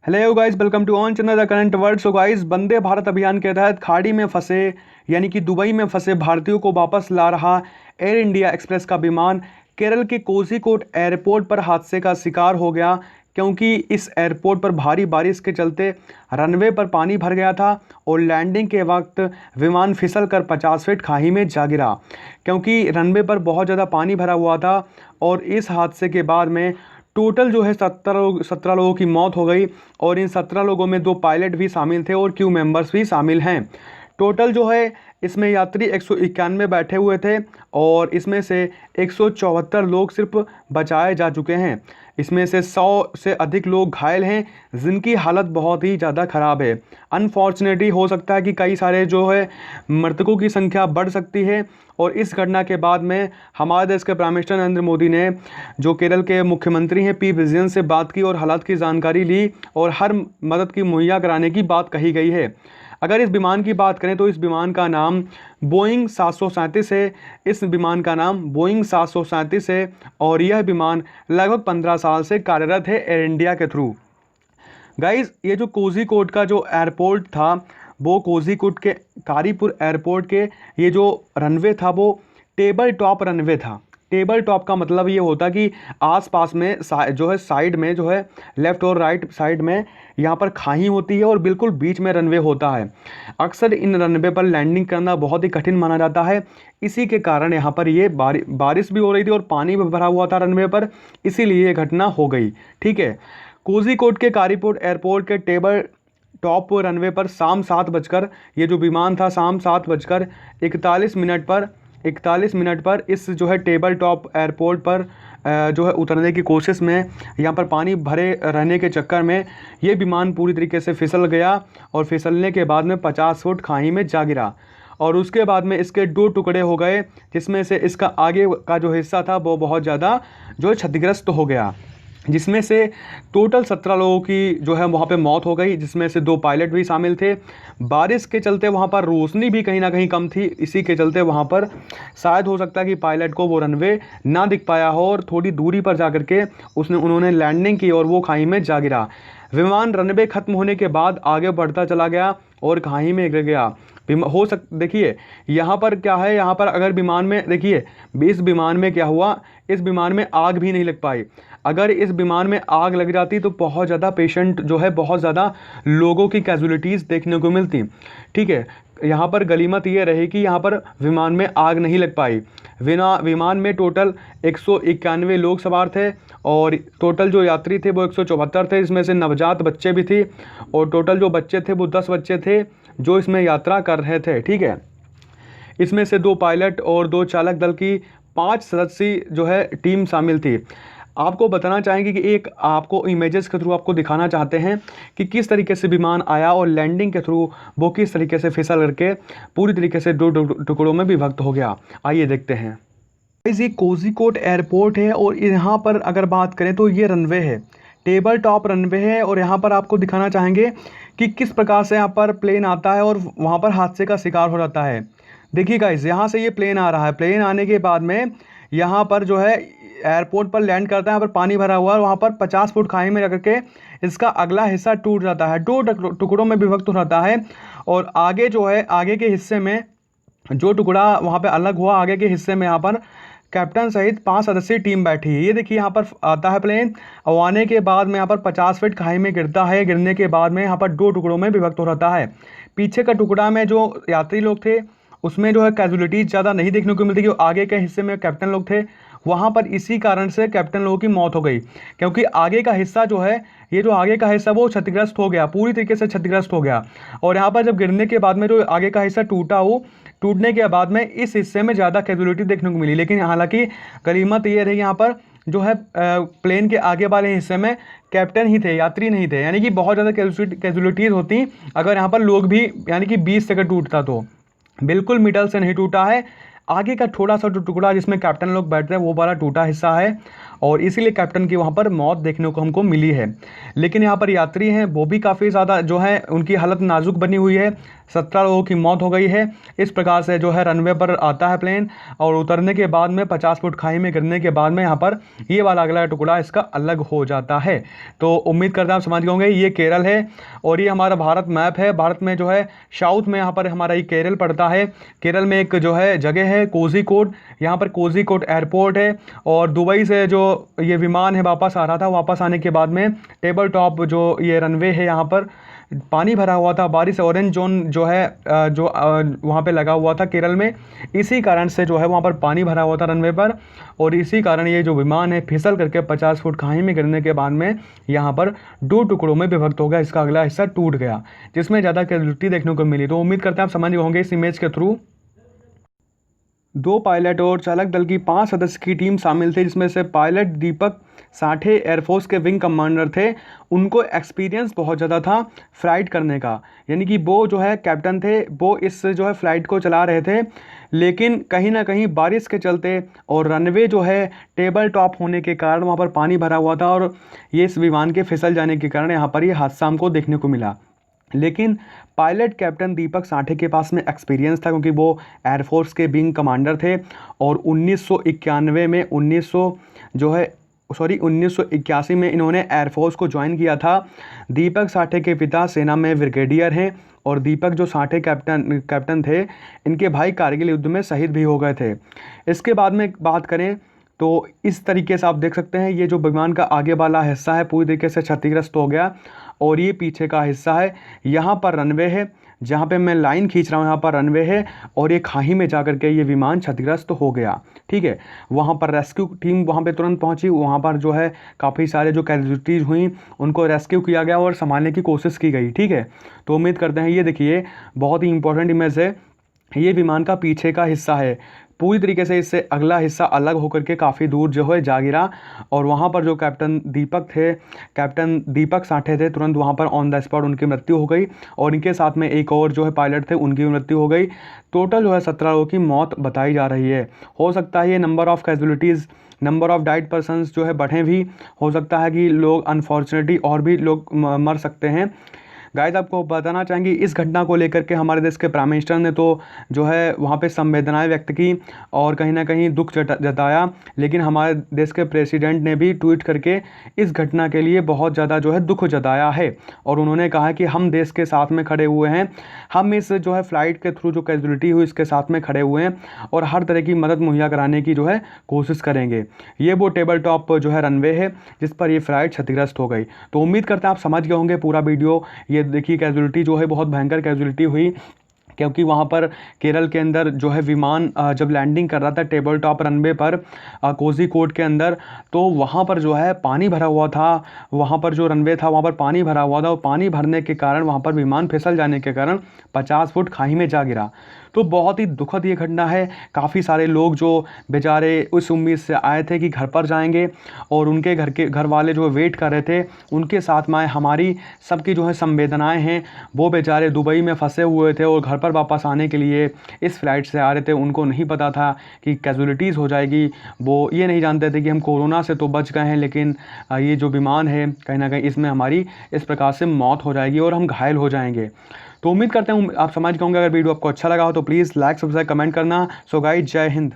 Hello guys, welcome to on channel the current world. So guys, Vande Bharat अभियान के तहत खाड़ी में फंसे यानी कि दुबई में फंसे भारतीयों को वापस ला रहा एयर इंडिया एक्सप्रेस का विमान केरल के कोझीकोड एयरपोर्ट पर हादसे का शिकार हो गया, क्योंकि इस एयरपोर्ट पर भारी बारिश के चलते रनवे पर पानी भर गया था और लैंडिंग के वक्त विमान फिसल कर 50 फीट खाई में जा गिरा, क्योंकि रनवे पर बहुत ज़्यादा पानी भरा हुआ था। और इस हादसे के बाद में टोटल जो है 17 लोगों की मौत हो गई और इन 17 लोगों में 2 पायलट भी शामिल थे और क्रू मेंबर्स भी शामिल हैं। टोटल जो है इसमें यात्री 191 बैठे हुए थे और इसमें से 174 लोग सिर्फ बचाए जा चुके हैं। इसमें से 100 से अधिक लोग घायल हैं, जिनकी हालत बहुत ही ज़्यादा ख़राब है। अनफॉर्चुनेटली हो सकता है कि कई सारे जो है मृतकों की संख्या बढ़ सकती है। और इस घटना के बाद में हमारे देश के प्राइम मिनिस्टर नरेंद्र मोदी ने जो केरल के मुख्यमंत्री हैं पी विजयन से बात की और हालात की जानकारी ली और हर मदद की मुहैया कराने की बात कही गई है। अगर इस विमान की बात करें तो इस विमान का नाम बोइंग 737 है। इस विमान का नाम बोइंग 737 है और यह विमान लगभग 15 साल से कार्यरत है एयर इंडिया के थ्रू। गाइज, ये जो कोझीकोड का जो एयरपोर्ट था वो कोझीकोड के कारीपुर एयरपोर्ट के ये जो रनवे था वो टेबल टॉप रनवे था। टेबल टॉप का मतलब ये होता कि आसपास में जो है साइड में जो है लेफ़्ट और राइट साइड में यहाँ पर खाई होती है और बिल्कुल बीच में रनवे होता है। अक्सर इन रनवे पर लैंडिंग करना बहुत ही कठिन माना जाता है। इसी के कारण यहाँ पर ये बारिश भी हो रही थी और पानी भी भरा हुआ था रनवे पर, इसीलिए ये घटना हो गई। ठीक है, कोझीकोड के कारीपुर एयरपोर्ट के टेबल टॉप रनवे पर शाम 7 बजकर ये जो विमान था शाम 7 बजकर 41 मिनट पर इस जो है टेबल टॉप एयरपोर्ट पर जो है उतरने की कोशिश में यहाँ पर पानी भरे रहने के चक्कर में ये विमान पूरी तरीके से फिसल गया और फिसलने के बाद में 50 फुट खाई में जा गिरा। और उसके बाद में इसके 2 टुकड़े हो गए, जिसमें से इसका आगे का जो हिस्सा था वो बहुत ज़्यादा जो है क्षतिग्रस्त हो गया, जिसमें से टोटल 17 लोगों की जो है वहाँ पे मौत हो गई, जिसमें से 2 पायलट भी शामिल थे। बारिश के चलते वहाँ पर रोशनी भी कहीं ना कहीं कम थी, इसी के चलते वहाँ पर शायद हो सकता है कि पायलट को वो रनवे ना दिख पाया हो और थोड़ी दूरी पर जा कर के उन्होंने लैंडिंग की और वो खाई में जा गिरा। विमान रनवे ख़त्म होने के बाद आगे बढ़ता चला गया और खाई में गिर गया। देखिए यहाँ पर क्या है, यहाँ पर अगर विमान में देखिए इस विमान में क्या हुआ, इस विमान में आग भी नहीं लग पाई। अगर इस विमान में आग लग जाती तो बहुत ज़्यादा पेशेंट जो है बहुत ज़्यादा लोगों की कैजुअलिटीज़ देखने को मिलती। ठीक है, यहाँ पर गनीमत ये रही कि यहाँ पर विमान में आग नहीं लग पाई। विमान में टोटल 191 लोग सवार थे और टोटल जो यात्री थे वो 174 थे, इसमें से नवजात बच्चे भी थे और टोटल जो बच्चे थे वो 10 बच्चे थे जो इसमें यात्रा कर रहे थे। ठीक है, इसमें से 2 पायलट और 2 चालक दल की 5 सदस्यीय जो है टीम शामिल थी। आपको बताना चाहेंगे कि एक आपको इमेजेस के थ्रू आपको दिखाना चाहते हैं कि किस तरीके से विमान आया और लैंडिंग के थ्रू वो किस तरीके से फिसल करके पूरी तरीके से 2 टुकड़ों में विभक्त हो गया। आइए देखते हैं। ये कोझीकोड एयरपोर्ट है और यहाँ पर अगर बात करें तो ये रनवे है, टेबल टॉप रनवे है। और यहाँ पर आपको दिखाना चाहेंगे कि किस प्रकार से यहाँ पर प्लेन आता है और वहाँ पर हादसे का शिकार हो जाता है। देखिए गाइस, यहाँ से ये प्लेन आ रहा है, प्लेन आने के बाद में यहाँ पर जो है एयरपोर्ट पर लैंड करता है, यहाँ पर पानी भरा हुआ है और वहाँ पर 50 फुट खाई में रख के इसका अगला हिस्सा टूट जाता है, 2 टुकड़ों में विभक्त हो जाता है। और आगे जो है आगे के हिस्से में जो टुकड़ा वहाँ पे अलग हुआ, आगे के हिस्से में यहाँ पर कैप्टन सहित 5 सदस्यीय टीम बैठी है। ये देखिए यहाँ पर आता है प्लेन और आने के बाद में यहाँ पर 50 फीट खाई में गिरता है। गिरने के बाद में यहाँ पर 2 टुकड़ों में विभक्त हो जाता है। पीछे का टुकड़ा में जो यात्री लोग थे उसमें जो है कैजुअलिटीज ज़्यादा नहीं देखने को मिलती, क्योंकि आगे के हिस्से में कैप्टन लोग थे, वहाँ पर इसी कारण से कैप्टन लोगों की मौत हो गई, क्योंकि आगे का हिस्सा जो है ये जो आगे का हिस्सा वो क्षतिग्रस्त हो गया, पूरी तरीके से क्षतिग्रस्त हो गया। और यहाँ पर जब गिरने के बाद में जो आगे का हिस्सा टूटा, वो टूटने के बाद में इस हिस्से में ज़्यादा कैजुअलिटी देखने को मिली। लेकिन हालांकि गनीमत ये रही यहाँ पर जो है प्लेन के आगे वाले हिस्से में कैप्टन ही थे, यात्री नहीं थे, यानी कि बहुत ज़्यादा कैजुअलिटीज़ होती अगर यहाँ पर लोग भी यानी कि 20 सेकंड टूटता तो। बिल्कुल मिडल से नहीं टूटा है, आगे का थोड़ा सा जो टुकड़ा जिसमें कैप्टन लोग बैठते हैं वो बड़ा टूटा हिस्सा है और इसीलिए कैप्टन की वहाँ पर मौत देखने को हमको मिली है। लेकिन यहाँ पर यात्री हैं वो भी काफ़ी ज़्यादा जो है उनकी हालत नाजुक बनी हुई है। 17 लोगों की मौत हो गई है। इस प्रकार से जो है रनवे पर आता है प्लेन और उतरने के बाद में 50 फुट खाई में गिरने के बाद में यहाँ पर ये वाला अगला टुकड़ा इसका अलग हो जाता है। तो उम्मीद करता हूँ आप समझ गए होंगे। ये केरल है और ये हमारा भारत मैप है। भारत में जो है साउथ में यहाँ पर हमारा ये केरल पड़ता है। केरल में एक जो है जगह है कोझीकोड, यहाँ पर कोझीकोड एयरपोर्ट है। और दुबई से जो ये विमान है वापस आ रहा था, वापस आने के बाद में टेबल टॉप जो ये रनवे है यहाँ पर पानी भरा हुआ था, बारिश ऑरेंज जोन जो है वहाँ पे लगा हुआ था केरल में। इसी कारण से जो है वहाँ पर पानी भरा हुआ था रनवे पर और इसी कारण ये जो विमान है फिसल करके 50 फुट खाई में गिरने के बाद में यहाँ पर 2 टुकड़ों में विभक्त हो गया। इसका अगला हिस्सा टूट गया जिसमें ज़्यादा कैजुअल्टी देखने को मिली। तो उम्मीद करते हैं आप समझ गए होंगे इस इमेज के थ्रू। 2 पायलट और चालक दल की 5 सदस्य की टीम शामिल थी, जिसमें से पायलट दीपक साठे एयरफोर्स के विंग कमांडर थे। उनको एक्सपीरियंस बहुत ज़्यादा था फ़्लाइट करने का, यानी कि वो जो है कैप्टन थे, वो इस जो है फ़्लाइट को चला रहे थे। लेकिन कहीं ना कहीं बारिश के चलते और रनवे जो है टेबल टॉप होने के कारण वहाँ पर पानी भरा हुआ था और ये इस विमान के फिसल जाने के कारण यहाँ पर ये हादसा हमको देखने को मिला। लेकिन पायलट कैप्टन दीपक साठे के पास में एक्सपीरियंस था क्योंकि वो एयरफोर्स के विंग कमांडर थे और 1991 में 1981 में इन्होंने एयरफोर्स को ज्वाइन किया था। दीपक साठे के पिता सेना में ब्रिगेडियर हैं और दीपक जो साठे कैप्टन थे, इनके भाई कारगिल युद्ध में शहीद भी हो गए थे। इसके बाद में बात करें तो इस तरीके से आप देख सकते हैं ये जो विमान का आगे वाला हिस्सा है पूरी तरीके से क्षतिग्रस्त हो गया और ये पीछे का हिस्सा है। यहाँ पर रनवे है, जहाँ पे मैं लाइन खींच रहा हूँ यहाँ पर रनवे है और ये खाई में जा कर के ये विमान क्षतिग्रस्त हो गया। ठीक है, वहाँ पर रेस्क्यू टीम वहाँ पे तुरंत पहुँची। वहाँ पर जो है काफ़ी सारे जो कैजुअल्टीज़ हुई उनको रेस्क्यू किया गया और संभालने की कोशिश की गई। ठीक है, तो उम्मीद करते हैं ये देखिए बहुत ही इंपॉर्टेंट इमेज है। ये विमान का पीछे का हिस्सा है, पूरी तरीके से इससे अगला हिस्सा अलग होकर के काफ़ी दूर जो है जा गिरा और वहाँ पर जो कैप्टन दीपक साठे थे, तुरंत वहाँ पर ऑन द स्पॉट उनकी मृत्यु हो गई और इनके साथ में एक और जो है पायलट थे उनकी भी मृत्यु हो गई। टोटल जो है 17 लोगों की मौत बताई जा रही है। हो सकता है ये number of casualties, number of died persons जो है बढ़े भी, हो सकता है कि लोग अनफॉर्चुनेटली और भी लोग मर सकते हैं। गाइस आपको बताना चाहेंगे इस घटना को लेकर के हमारे देश के प्राइम मिनिस्टर ने तो जो है वहाँ पे संवेदनाएं व्यक्त की और कहीं ना कहीं दुख जताया, लेकिन हमारे देश के प्रेसिडेंट ने भी ट्वीट करके इस घटना के लिए बहुत ज़्यादा जो है दुख जताया है और उन्होंने कहा कि हम देश के साथ में खड़े हुए हैं, हम इस जो है फ़्लाइट के थ्रू जो कैजुअलिटी हुई इसके साथ में खड़े हुए हैं और हर तरह की मदद मुहैया कराने की जो है कोशिश करेंगे। ये वो टेबल टॉप जो है रनवे है जिस पर ये फ़्लाइट क्षतिग्रस्त हो गई। तो उम्मीद करते हैं आप समझ गए होंगे पूरा वीडियो। ये देखिए कैजुअलिटी जो है बहुत भयंकर कैजुअलिटी हुई क्योंकि वहाँ पर केरल के अंदर जो है विमान जब लैंडिंग कर रहा था टेबल टॉप रनवे पर कोझीकोड के अंदर, तो वहाँ पर जो है पानी भरा हुआ था। वहाँ पर जो रनवे था वहाँ पर पानी भरा हुआ था और पानी भरने के कारण वहाँ पर विमान फिसल जाने के कारण 50 फुट खाई में जा गिरा। तो बहुत ही दुखद ये घटना है। काफ़ी सारे लोग जो बेचारे उस उम्मीद से आए थे कि घर पर जाएंगे और उनके घर वाले जो वेट कर रहे थे उनके साथ में हमारी सबकी जो है संवेदनाएं हैं। वो बेचारे दुबई में फंसे हुए थे और घर पर वापस आने के लिए इस फ्लाइट से आ रहे थे। उनको नहीं पता था कि कैजुअलिटीज़ हो जाएगी, वो ये नहीं जानते थे कि हम कोरोना से तो बच गए हैं लेकिन ये जो विमान है कहीं ना कहीं इसमें हमारी इस प्रकार से मौत हो जाएगी और हम घायल हो जाएंगे। तो उम्मीद करते हैं आप समझ गए होंगे। अगर वीडियो आपको अच्छा लगा हो तो प्लीज़ लाइक, सब्सक्राइब, कमेंट करना। सो गाइस, जय हिंद।